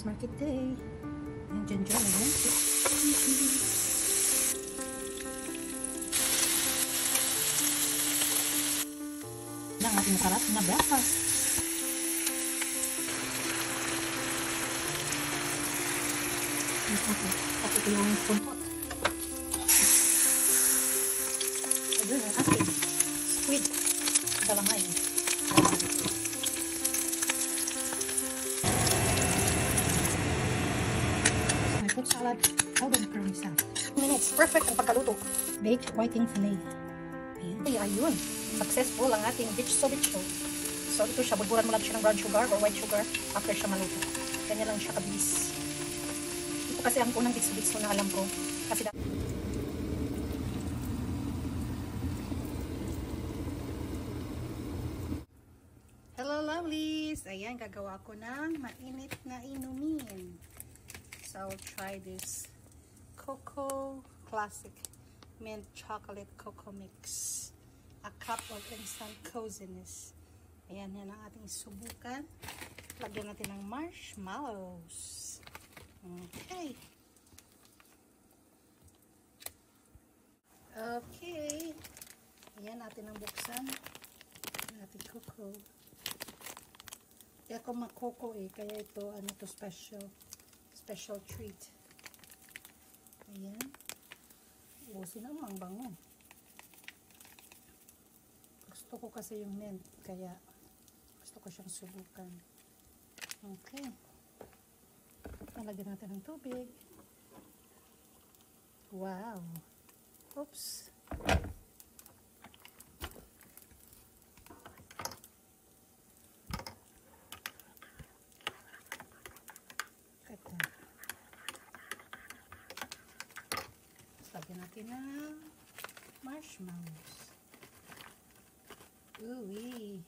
Farmers Market Day. Ayan, dyan na yan. Ang ating sarap na breakfast. Tapos ito yung puntot. Ito yung ating squid. Dalamay. My fruit salad. Golden curry salad. 2 minutes. Perfect ang pagkaluto. Baked whiting fillet. Ayan. Ayun. Successful ang ating bitso. So, ito siya. Bulburan mo lang siya ng brown sugar or white sugar after siya maluto. Kanya lang siya kabilis. Ito kasi ang unang bitso na alam ko. Kasi hello lovelies! Ayan, gagawa ko ng mainit na inumin. So, I'll try this Cocoa Classic Mint Chocolate Cocoa Mix. A cup of instant coziness. Ayan, yan ang ating subukan. Lagyan natin ng marshmallows. Okay. Okay. Ayan, natin ang buksan. Ating cocoa. Kaya ako makoko kaya ito, ano to, special treat. Ayan. Ubusin ang bango. Gusto ko kasi yung mint, kaya gusto ko siyang subukan. Okay. Nalagyan natin ng tubig. Wow. Oops. Kata. Lagyan natin ng marshmallows. Ooh-wee.